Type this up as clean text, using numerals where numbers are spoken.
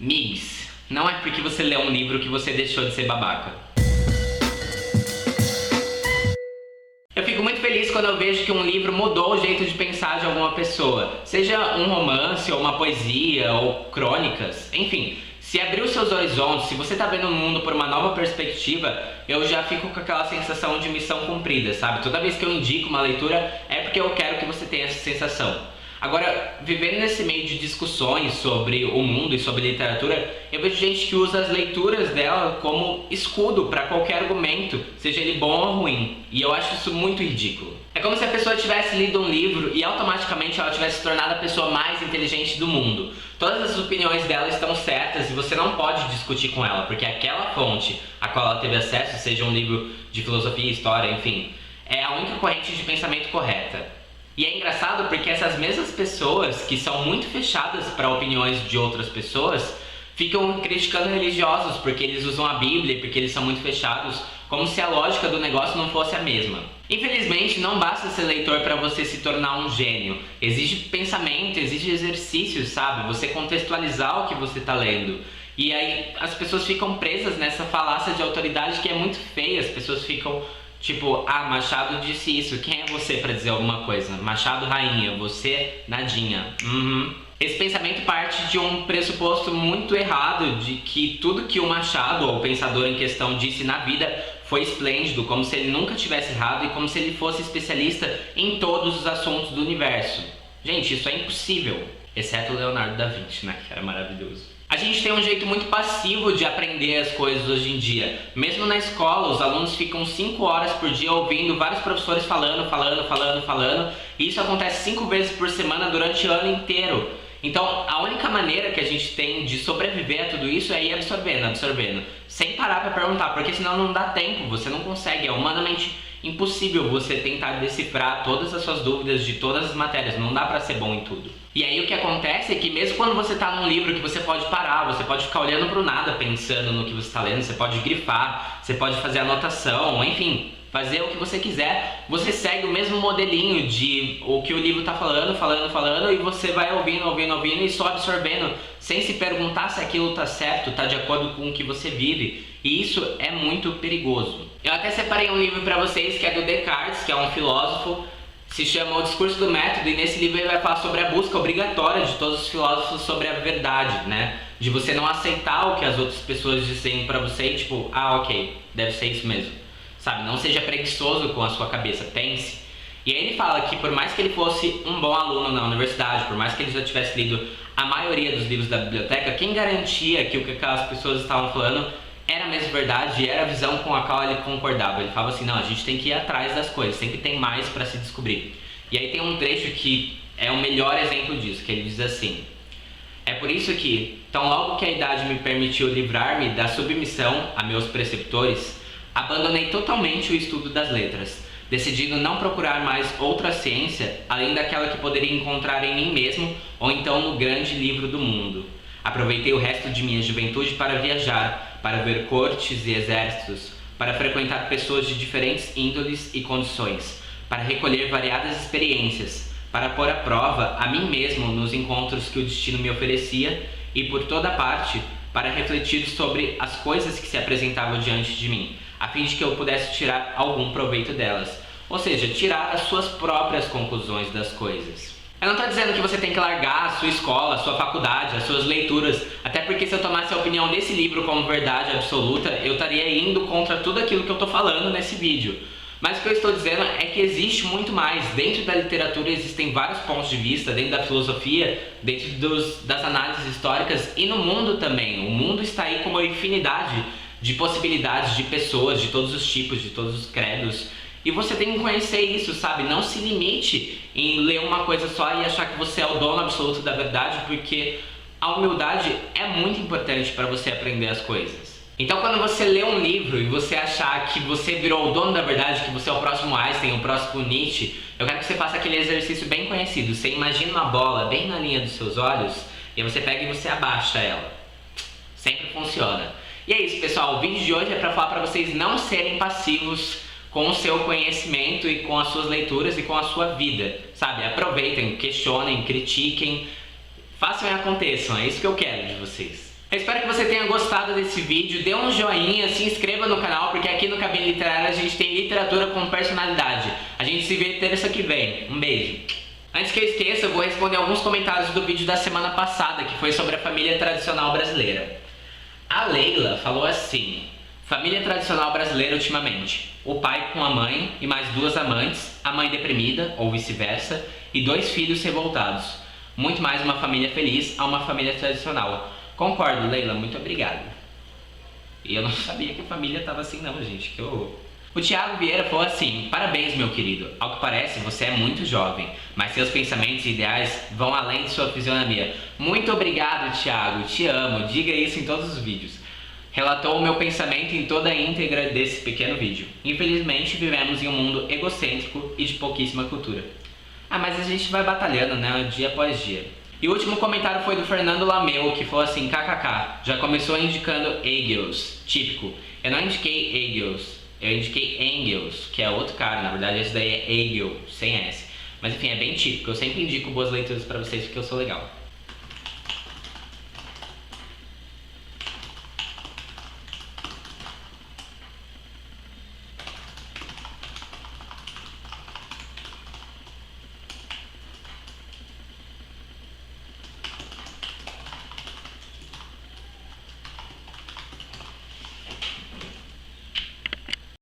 Migs, não é porque você leu um livro que você deixou de ser babaca. Eu fico muito feliz quando eu vejo que um livro mudou o jeito de pensar de alguma pessoa. Seja um romance, ou uma poesia, ou crônicas, enfim. Se abriu seus horizontes, se você tá vendo o mundo por uma nova perspectiva, eu já fico com aquela sensação de missão cumprida, sabe? Toda vez que eu indico uma leitura, é porque eu quero que você tenha essa sensação. Agora, vivendo nesse meio de discussões sobre o mundo e sobre literatura, eu vejo gente que usa as leituras dela como escudo para qualquer argumento, seja ele bom ou ruim. E eu acho isso muito ridículo. É como se a pessoa tivesse lido um livro e automaticamente ela tivesse se tornado a pessoa mais inteligente do mundo. Todas as opiniões dela estão certas e você não pode discutir com ela, porque aquela fonte a qual ela teve acesso, seja um livro de filosofia, história, enfim, é a única corrente de pensamento correta. E é engraçado porque essas mesmas pessoas que são muito fechadas para opiniões de outras pessoas ficam criticando religiosos porque eles usam a Bíblia, porque eles são muito fechados, como se a lógica do negócio não fosse a mesma. Infelizmente, não basta ser leitor para você se tornar um gênio. Exige pensamento, exige exercício, sabe? Você contextualizar o que você está lendo. E aí as pessoas ficam presas nessa falácia de autoridade que é muito feia. As pessoas ficam tipo, Machado disse isso, quem é você para dizer alguma coisa? Machado rainha, você nadinha. Esse pensamento parte de um pressuposto muito errado de que tudo que o Machado, ou o pensador em questão, disse na vida foi esplêndido, como se ele nunca tivesse errado e como se ele fosse especialista em todos os assuntos do universo. Gente, isso é impossível, exceto o Leonardo da Vinci, né, que era maravilhoso. A gente tem um jeito muito passivo de aprender as coisas hoje em dia. Mesmo na escola, os alunos ficam 5 horas por dia ouvindo vários professores falando, e isso acontece 5 vezes por semana durante o ano inteiro. Então, a única maneira que a gente tem de sobreviver a tudo isso é ir absorvendo, sem parar para perguntar, porque senão não dá tempo, você não consegue, é humanamente impossível você tentar decifrar todas as suas dúvidas de todas as matérias, não dá para ser bom em tudo. E aí o que acontece é que mesmo quando você está num livro que você pode parar, você pode ficar olhando para o nada pensando no que você está lendo, você pode grifar, você pode fazer anotação, enfim, fazer o que você quiser, você segue o mesmo modelinho de o que o livro está falando, e você vai ouvindo e só absorvendo, sem se perguntar se aquilo está certo, está de acordo com o que você vive. E isso é muito perigoso. Eu até separei um livro para vocês que é do Descartes, que é um filósofo, se chama O Discurso do Método, e nesse livro ele vai falar sobre a busca obrigatória de todos os filósofos sobre a verdade, né? De você não aceitar o que as outras pessoas dizem para você e tipo, ok, deve ser isso mesmo. Sabe, não seja preguiçoso com a sua cabeça, pense. E aí ele fala que por mais que ele fosse um bom aluno na universidade, por mais que ele já tivesse lido a maioria dos livros da biblioteca, quem garantia que o que aquelas pessoas estavam falando era a mesma verdade e era a visão com a qual ele concordava. Ele falava assim, não, a gente tem que ir atrás das coisas, sempre tem mais para se descobrir. E aí tem um trecho que é o melhor exemplo disso, que ele diz assim: é por isso que, tão logo que a idade me permitiu livrar-me da submissão a meus preceptores, abandonei totalmente o estudo das letras, decidindo não procurar mais outra ciência além daquela que poderia encontrar em mim mesmo ou então no grande livro do mundo. Aproveitei o resto de minha juventude para viajar, para ver cortes e exércitos, para frequentar pessoas de diferentes índoles e condições, para recolher variadas experiências, para pôr à prova a mim mesmo nos encontros que o destino me oferecia e por toda parte para refletir sobre as coisas que se apresentavam diante de mim, a fim de que eu pudesse tirar algum proveito delas, ou seja, tirar as suas próprias conclusões das coisas. Eu não estou dizendo que você tem que largar a sua escola, a sua faculdade, as suas leituras, até porque se eu tomasse a opinião desse livro como verdade absoluta, eu estaria indo contra tudo aquilo que eu estou falando nesse vídeo. Mas o que eu estou dizendo é que existe muito mais. Dentro da literatura existem vários pontos de vista, dentro da filosofia, dentro das análises históricas e no mundo também. O mundo está aí com uma infinidade de possibilidades de pessoas, de todos os tipos, de todos os credos. E você tem que conhecer isso, sabe? Não se limite em ler uma coisa só e achar que você é o dono absoluto da verdade, porque a humildade é muito importante para você aprender as coisas. Então quando você lê um livro e você achar que você virou o dono da verdade, que você é o próximo Einstein, o próximo Nietzsche, eu quero que você faça aquele exercício bem conhecido. Você imagina uma bola bem na linha dos seus olhos e você pega e você abaixa ela. Sempre funciona. E é isso, pessoal. O vídeo de hoje é para falar para vocês não serem passivos com o seu conhecimento e com as suas leituras e com a sua vida, sabe? Aproveitem, questionem, critiquem, façam e aconteçam, é isso que eu quero de vocês. Eu espero que você tenha gostado desse vídeo, dê um joinha, se inscreva no canal, porque aqui no Cabine Literária a gente tem literatura com personalidade. A gente se vê terça que vem. Um beijo. Antes que eu esqueça, eu vou responder alguns comentários do vídeo da semana passada, que foi sobre a família tradicional brasileira. A Leila falou assim: família tradicional brasileira ultimamente. O pai com a mãe e mais 2 amantes, a mãe deprimida, ou vice-versa, e 2 filhos revoltados. Muito mais uma família feliz a uma família tradicional. Concordo, Leila, muito obrigado. E eu não sabia que a família estava assim não, gente, que horror. O Thiago Vieira falou assim: parabéns, meu querido. Ao que parece, você é muito jovem, mas seus pensamentos e ideais vão além de sua fisionomia. Muito obrigado, Thiago, te amo, diga isso em todos os vídeos. Relatou o meu pensamento em toda a íntegra desse pequeno vídeo. Infelizmente, vivemos em um mundo egocêntrico e de pouquíssima cultura. Ah, mas a gente vai batalhando, né, dia após dia. E o último comentário foi do Fernando Lameu, que falou assim: kkk, já começou indicando Engels, típico. Eu não indiquei Engels, eu indiquei Engels, que é outro cara, na verdade esse daí é Hegel, sem S. Mas enfim, é bem típico, eu sempre indico boas leituras pra vocês porque eu sou legal.